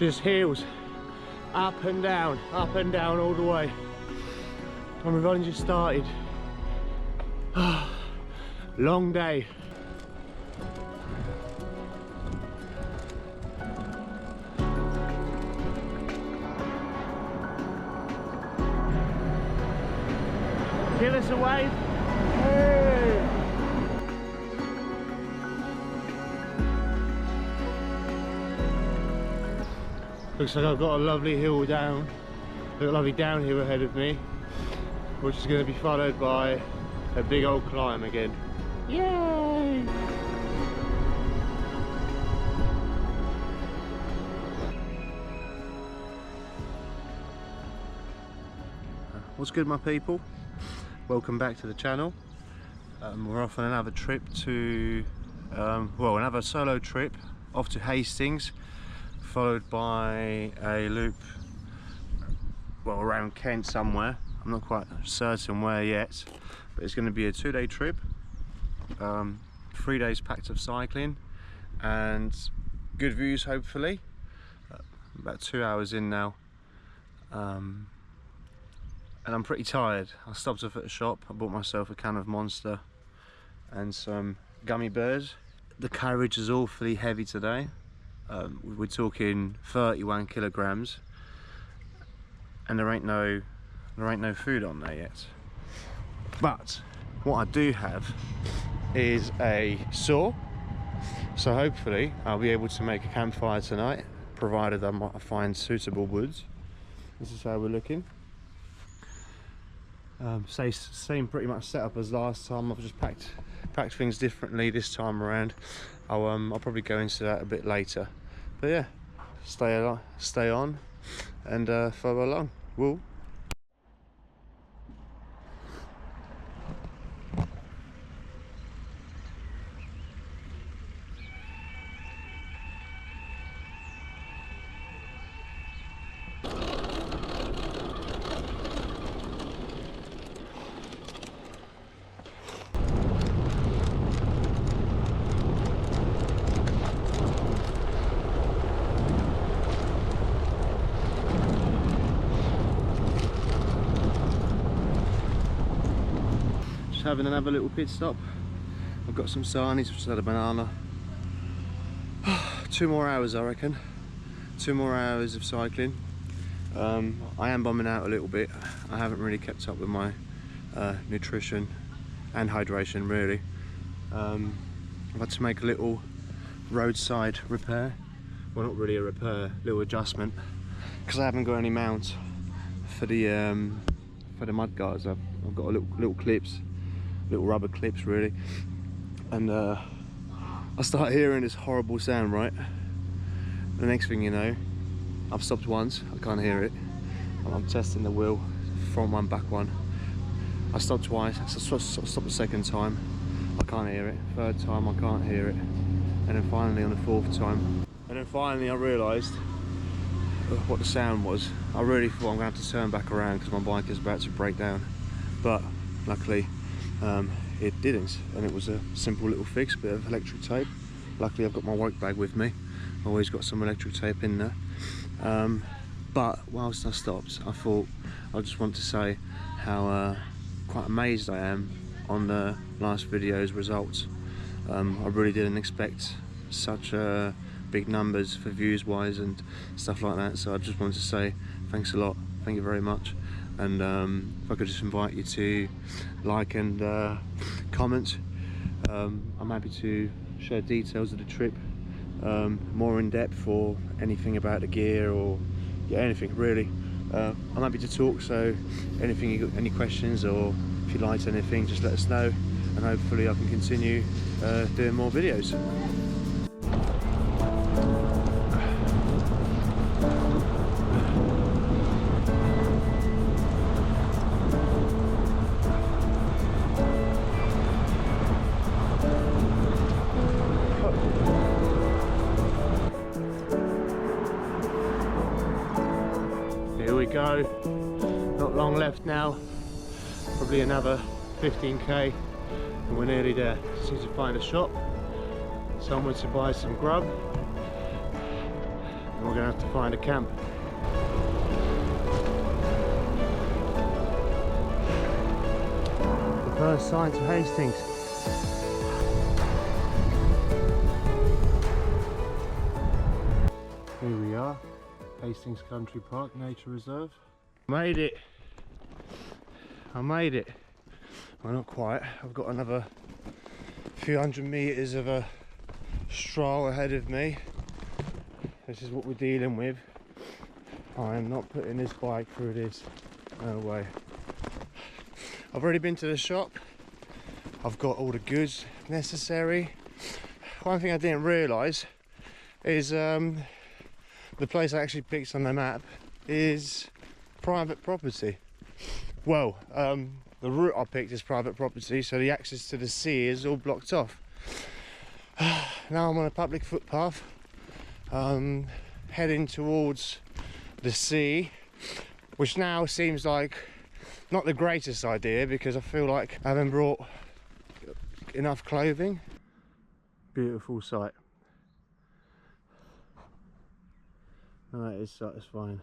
Just hills, up and down all the way. And we've only just started. Long day. Give us a wave. Hey. Looks like I've got a lovely hill down, a lovely downhill ahead of me, which is going to be followed by a big old climb again. Yay! What's good, my people? Welcome back to the channel. We're off on another trip to, well, another solo trip off to Hastings, followed by a loop, well, around Kent somewhere. I'm not quite certain where yet, but it's going to be a 2-day trip, 3 days packed of cycling and good views, hopefully. About 2 hours in now. And I'm pretty tired. I stopped off at a shop, I bought myself a can of Monster and some gummy bears. The carriage is awfully heavy today. We're talking 31 kilograms, and there ain't no food on there yet. But what I do have is a saw, so hopefully I'll be able to make a campfire tonight, provided I find suitable woods. This is how we're looking. Same pretty much setup as last time. I've just packed things differently this time around. I'll probably go into that a bit later, but yeah, stay on and follow along. Woo. Having another little pit stop. I've got some sarnies, just had a banana. 2 more hours, I reckon. 2 more hours of cycling. I am bumming out a little bit. I haven't really kept up with my nutrition and hydration, really. I've had to make a little roadside repair. Well, not really a repair, little adjustment, because I haven't got any mount for the mud guards. I've got a little clips. Little rubber clips, really, and I start hearing this horrible sound, right? The next thing you know, I've stopped once, I can't hear it, and I'm testing the wheel, front one, back one. I stopped twice, I stopped the second time, I can't hear it, third time I can't hear it, and then finally on the 4th time, and then finally I realised what the sound was. I really thought I'm going to have to turn back around because my bike is about to break down, but luckily it didn't, and it was a simple little fix, bit of electric tape. Luckily I've got my work bag with me, always got some electric tape in there. But whilst I stopped, I thought I just want to say how quite amazed I am on the last video's results. I really didn't expect such big numbers for views wise and stuff like that, so I just wanted to say thanks a lot, thank you very much. And if I could just invite you to like and comment. I'm happy to share details of the trip, more in depth, or anything about the gear, or yeah, anything really. I'm happy to talk, so anything you got, any questions, or if you liked anything, just let us know, and hopefully I can continue doing more videos. Here we go, not long left now, probably another 15k and we're nearly there. Just need to find a shop, somewhere to buy some grub, and we're going to have to find a camp. The first signs of Hastings. Here we are, Hastings Country Park Nature Reserve. Made it! I made it! Well, not quite. I've got another few hundred metres of a stroll ahead of me. This is what we're dealing with. I am not putting this bike through this. No way. I've already been to the shop. I've got all the goods necessary. One thing I didn't realise is the place I actually picked on the map is private property. Well, the route I picked is private property, so the access to the sea is all blocked off. Now I'm on a public footpath, heading towards the sea, which now seems like not the greatest idea because I feel like I haven't brought enough clothing. Beautiful sight. That is satisfying.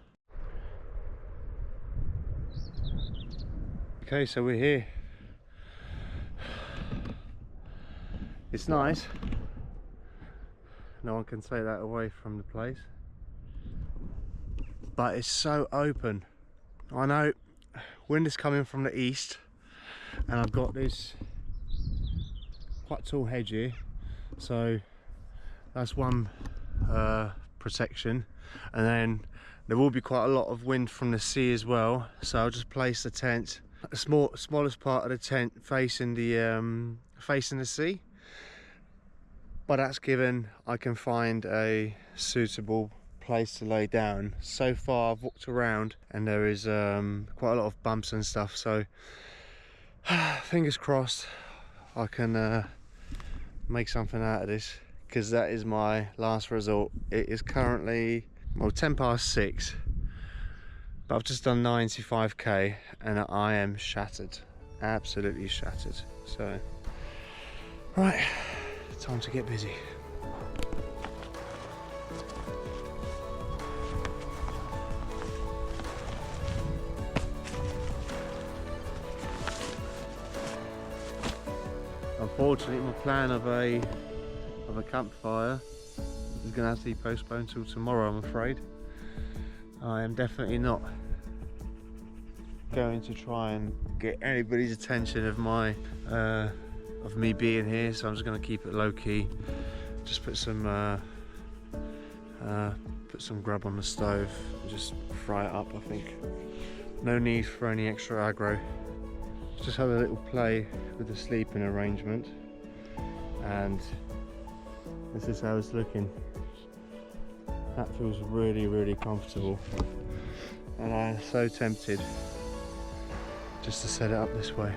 Okay, so we're here. It's nice. No one can take that away from the place. But it's so open. I know wind is coming from the east, and I've got this quite tall hedge here, so that's one protection. And then there will be quite a lot of wind from the sea as well, so I'll just place the tent, the smallest part of the tent facing the sea. But that's given I can find a suitable place to lay down. So far I've walked around and there is quite a lot of bumps and stuff, so fingers crossed I can make something out of this, because that is my last resort. It is currently, well, 6:10, but I've just done 95k and I am shattered, absolutely shattered. So right, time to get busy. Unfortunately, my plan of a campfire is going to have to be postponed till tomorrow, I'm afraid. I am definitely not going to try and get anybody's attention of me being here, so I'm just going to keep it low key. Just put some grub on the stove and just fry it up. I think no need for any extra aggro. Just have a little play with the sleeping arrangement, and this is how it's looking. That feels really, really comfortable, and I'm so tempted just to set it up this way.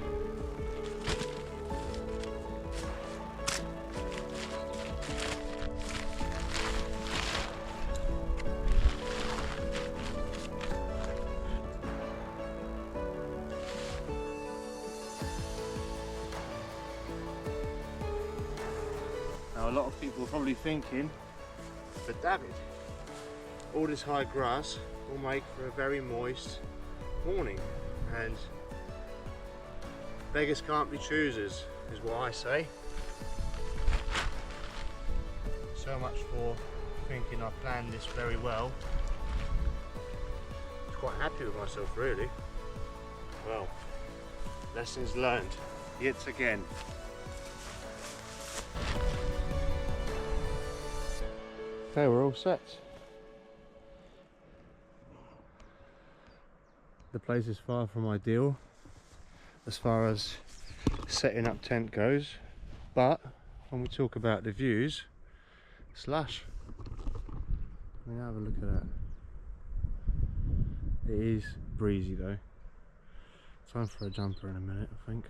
Now, a lot of people are probably thinking, but David, all this high grass will make for a very moist morning, and beggars can't be choosers, is what I say. So much for thinking I planned this very well. I'm quite happy with myself, really. Well, lessons learned yet again. Okay, we're all set. The place is far from ideal as far as setting up tent goes, but when we talk about the views, it's lush. I mean, have a look at that. It is breezy though. Time for a jumper in a minute, I think.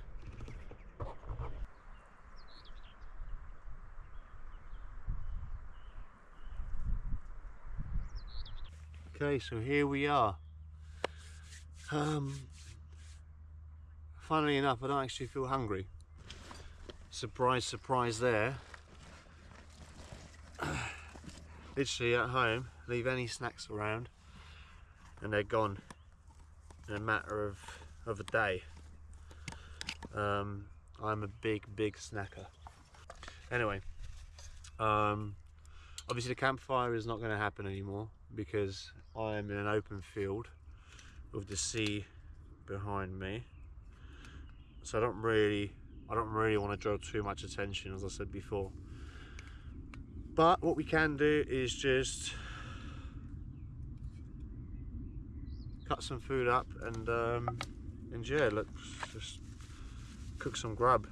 Okay, so here we are. Funnily enough, I don't actually feel hungry. Surprise, surprise there. Literally at home, leave any snacks around and they're gone in a matter of a day. I'm a big snacker. Anyway, obviously the campfire is not going to happen anymore because I am in an open field with the sea behind me, so I don't really want to draw too much attention, as I said before. But what we can do is just cut some food up and yeah, let's just cook some grub.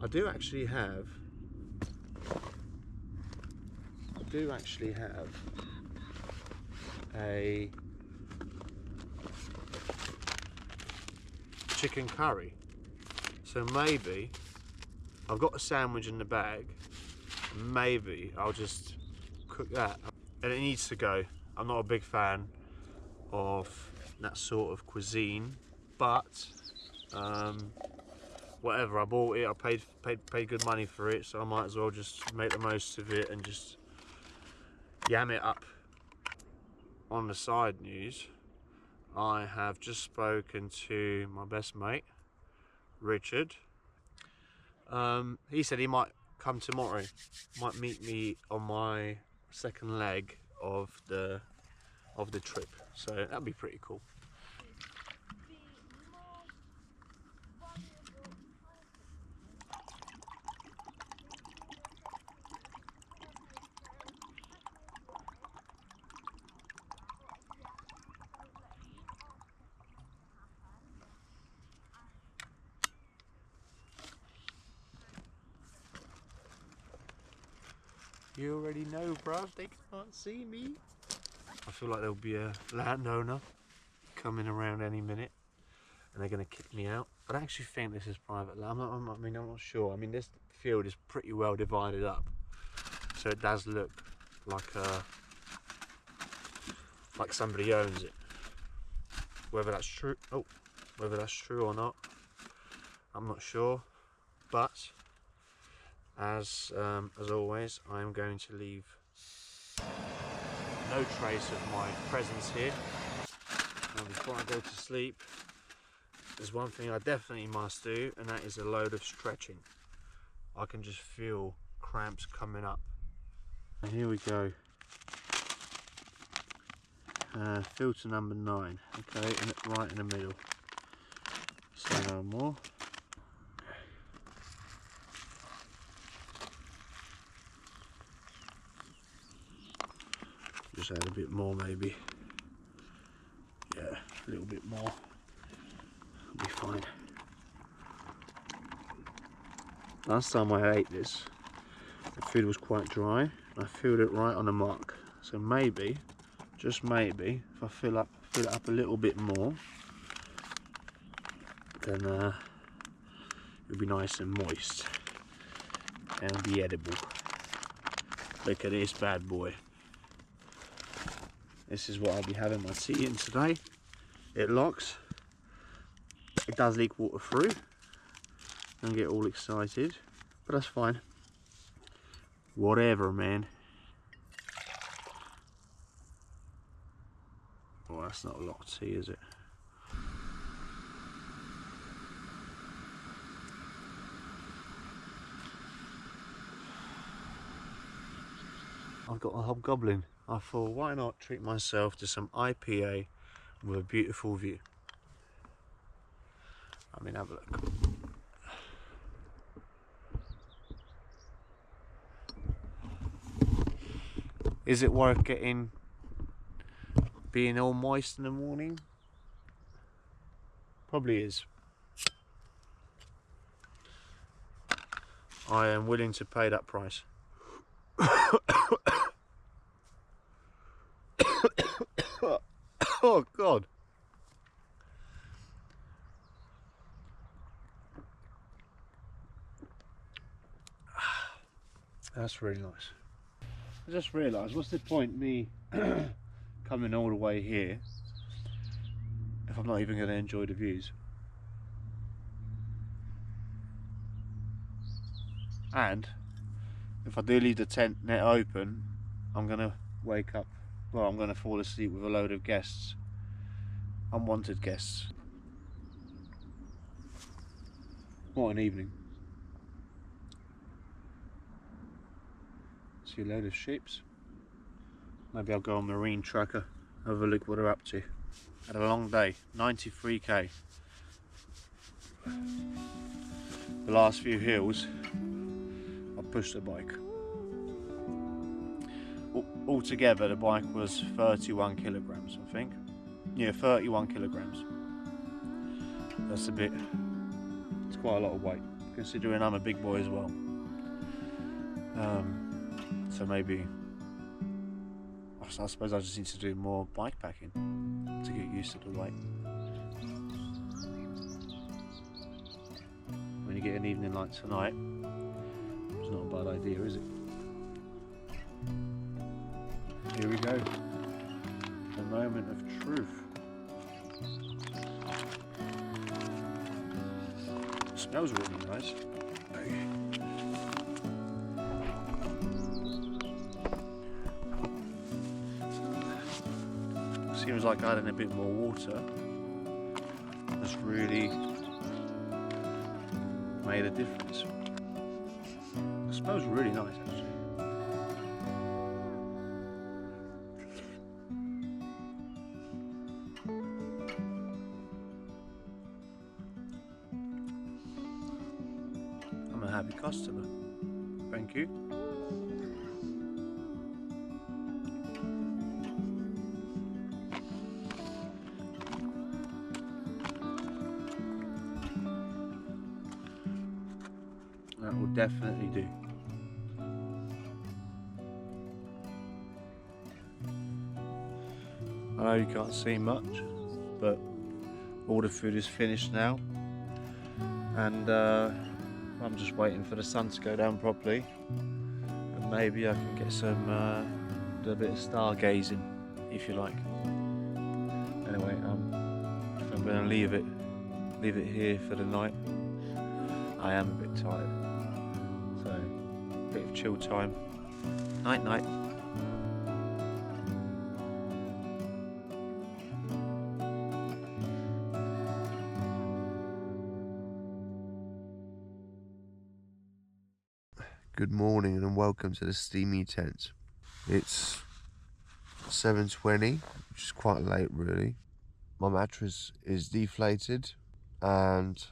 I do actually have a chicken curry, so maybe I've got a sandwich in the bag, maybe I'll just cook that. And it needs to go. I'm not a big fan of that sort of cuisine, but whatever, I bought it, I paid good money for it, so I might as well just make the most of it and just yam it up. On the side news, I have just spoken to my best mate, Richard. He said he might come tomorrow, might meet me on my second leg of the trip, so that'd be pretty cool. You already know, bruv, they can't see me. I feel like there'll be a landowner coming around any minute and they're going to kick me out. I don't actually think this is private land. I'm not sure. I mean, this field is pretty well divided up, so it does look like somebody owns it. Whether that's true, or not, I'm not sure. But as always, I am going to leave no trace of my presence here. Now, before I go to sleep, there's one thing I definitely must do, and that is a load of stretching. I can just feel cramps coming up. And here we go. Filter number 9. Okay, and it's right in the middle. Say no more. Just add a bit more, maybe. Yeah, a little bit more. Be fine. Last time I ate this, the food was quite dry. I filled it right on the mark. So maybe, just maybe, if I fill it up a little bit more, then it'll be nice and moist and be edible. Look at this bad boy. This is what I'll be having my tea in today. It locks. It does leak water through. Don't get all excited, but that's fine. Whatever, man. Oh, that's not locked tea, is it? I've got a hobgoblin. I thought, why not treat myself to some IPA with a beautiful view. I mean, have a look. Is it worth being all moist in the morning? Probably is. I am willing to pay that price. Oh God. That's really nice. I just realised, what's the point me coming all the way here if I'm not even going to enjoy the views? And if I do leave the tent net open, I'm gonna wake up, well, I'm gonna fall asleep with a load of guests, unwanted guests. What an evening. See a load of ships. Maybe I'll go on Marine Tracker, have a look what they're up to. Had a long day, 93k. The last few hills, I pushed the bike. Altogether, the bike was 31 kilograms, I think. Yeah, 31 kilograms. That's it's quite a lot of weight, considering I'm a big boy as well. So maybe, I suppose I just need to do more bike packing to get used to the weight. When you get an evening like tonight, it's not a bad idea, is it? Here we go. The moment of truth. It smells really nice. Seems like adding a bit more water has really made a difference. It smells really nice, actually. I'm a happy customer. Thank you. That will definitely do. I know you can't see much, but all the food is finished now, and I'm just waiting for the sun to go down properly, and maybe I can get some do a bit of stargazing, if you like. Anyway, I'm going to leave it here for the night. I am a bit tired, so a bit of chill time. Night night. Good morning and welcome to the steamy tent. It's 7:20, which is quite late really. My mattress is deflated, and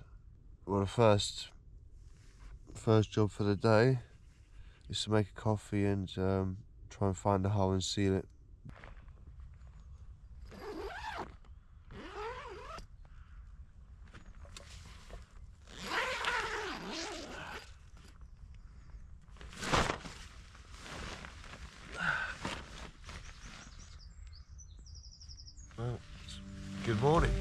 well, the first job for the day is to make a coffee and try and find a hole and seal it. Well, good morning.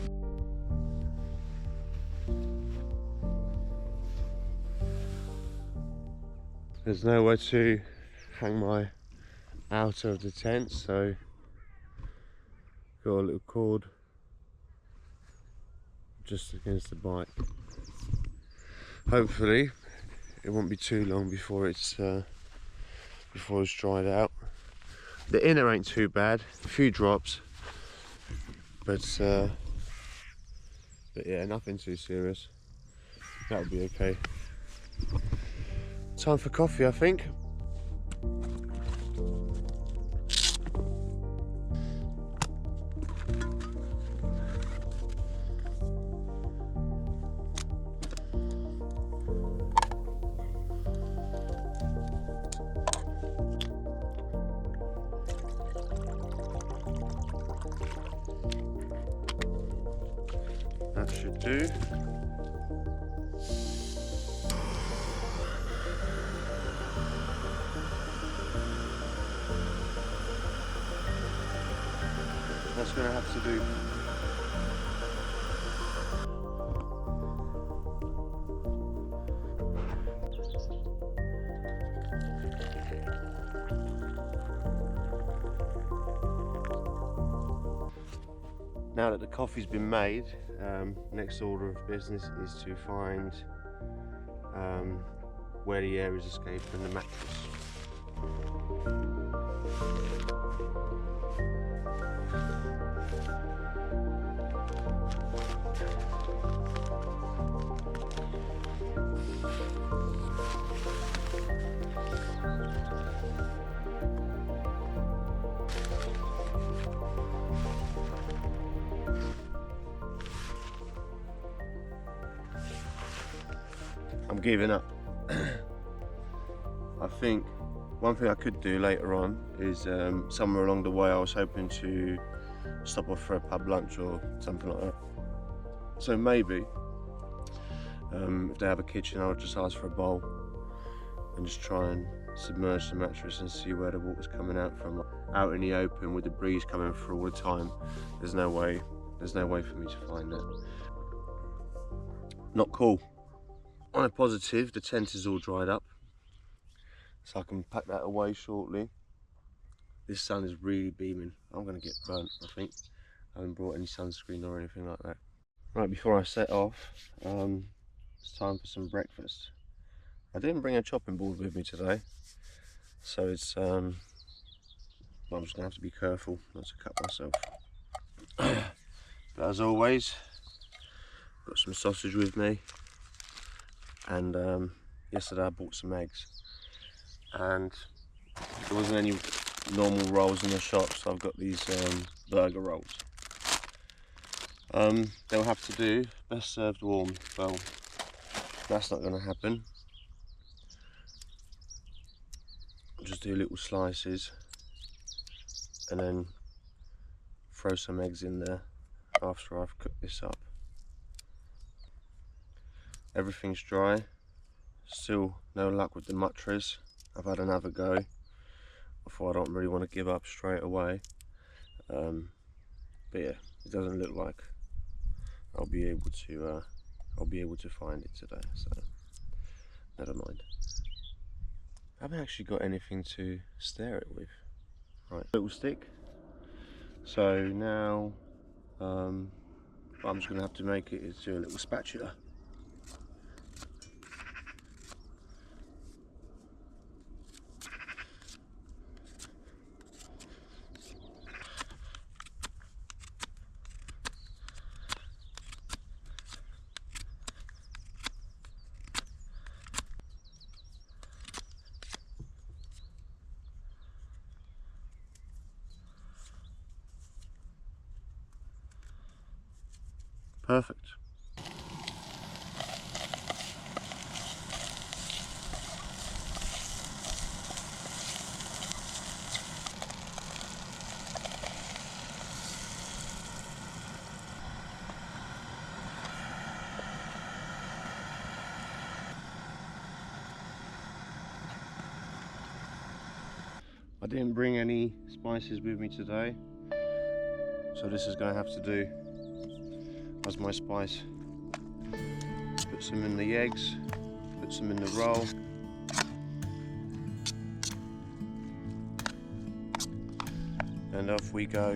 There's nowhere to hang my outer of the tent, so got a little cord just against the bike. Hopefully it won't be too long before it's dried out. The inner ain't too bad, a few drops, but yeah, nothing too serious. That'll be okay. Time for coffee, I think. That should do. That's going to have to do. Now that the coffee's been made, next order of business is to find where the air is escaping the mattress. I'm giving up. I think one thing I could do later on is somewhere along the way I was hoping to stop off for a pub lunch or something like that. So maybe if they have a kitchen, I'll just ask for a bowl and just try and submerge the mattress and see where the water's coming out from. Out in the open with the breeze coming through all the time, there's no way for me to find it. Not cool. On a positive, the tent is all dried up, so I can pack that away shortly. This sun is really beaming. I'm going to get burnt, I think. I haven't brought any sunscreen or anything like that. Right, before I set off, it's time for some breakfast. I didn't bring a chopping board with me today, so it's I'm just going to have to be careful not to cut myself. But as always, got some sausage with me, and yesterday I bought some eggs, and there wasn't any normal rolls in the shop, so I've got these burger rolls. They'll have to do, best served warm. Well, that's not going to happen. I'll just do little slices and then throw some eggs in there after I've cooked this up. Everything's dry, still no luck with the mattress. I've had another go. I thought I don't really want to give up straight away, but yeah, it doesn't look like I'll be able to find it today, so never mind. I haven't actually got anything to stir it with. Right, little stick. So now what I'm just going to have to make it is do a little spatula. Perfect. I didn't bring any spices with me today, so this is going to have to do as my spice. Put some in the eggs, put some in the roll, and off we go.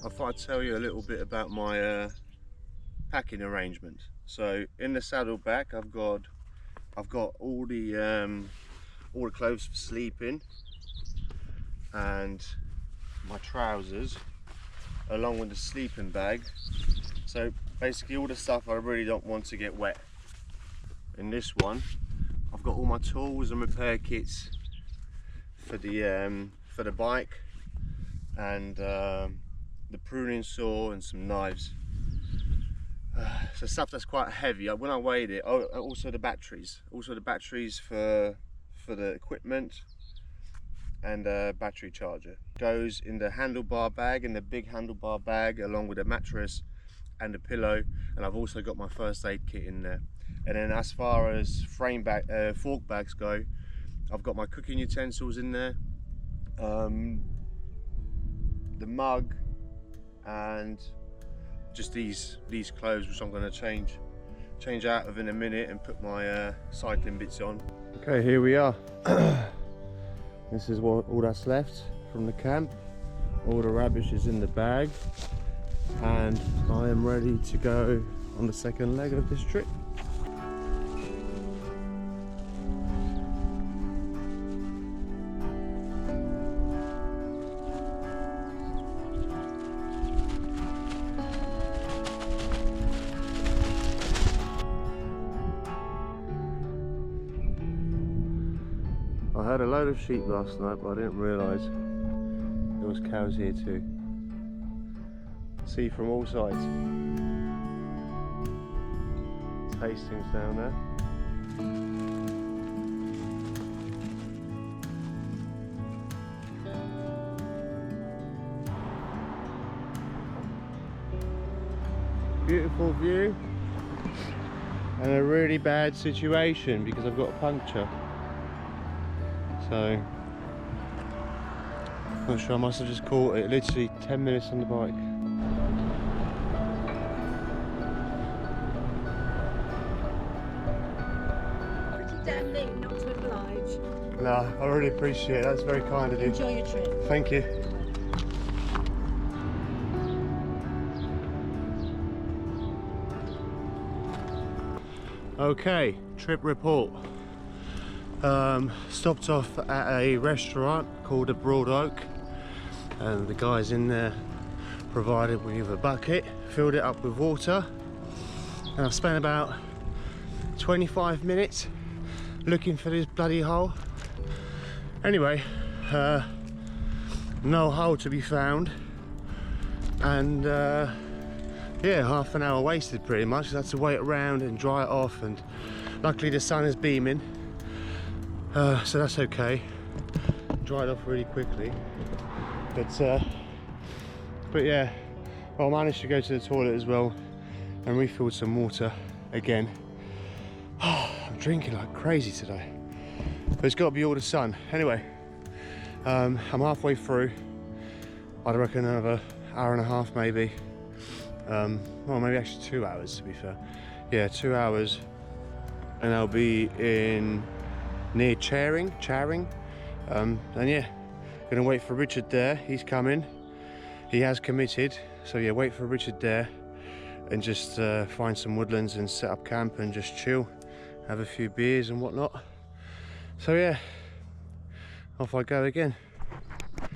I thought I'd tell you a little bit about my packing arrangement. So in the saddleback, I've got all the clothes for sleeping and my trousers, along with the sleeping bag. So basically all the stuff I really don't want to get wet. In this one, I've got all my tools and repair kits for the bike, and the pruning saw and some knives. So stuff that's quite heavy. When I weighed it, also the batteries for the equipment, and a battery charger goes in the handlebar bag, in the big handlebar bag, along with a mattress and a pillow. And I've also got my first aid kit in there. And then as far as fork bags go, I've got my cooking utensils in there, the mug, and just these clothes, which I'm going to change out of in a minute and put my cycling bits on. Okay, here we are. This is all that's left from the camp. All the rubbish is in the bag, and I am ready to go on the second leg of this trip. heard a load of sheep last night, but I didn't realise there was cows here too. See from all sides. It's Hastings down there. Beautiful view and a really bad situation because I've got a puncture. So, not sure, I must have just caught it literally 10 minutes on the bike. Pretty damn late not to oblige. No, I really appreciate it, that's very kind of you. Enjoy your trip. Thank you. Okay, trip report. Stopped off at a restaurant called the Broad Oak, and the guys in there provided me with a bucket, filled it up with water, and I've spent about 25 minutes looking for this bloody hole. Anyway, no hole to be found, and yeah, half an hour wasted pretty much. I had to wait around and dry it off, and luckily the sun is beaming, so that's okay. Dried off really quickly, but yeah, well, I managed to go to the toilet as well and refilled some water again. I'm drinking like crazy today, but it's got to be all the sun. Anyway, I'm halfway through. I'd reckon another hour and a half maybe. Well, maybe actually 2 hours to be fair. Yeah, 2 hours, and I'll be in near Charing. And yeah, gonna wait for Richard there. He's coming. He has committed. So yeah, wait for Richard there, and just find some woodlands and set up camp and just chill, have a few beers and whatnot. So yeah, off I go again.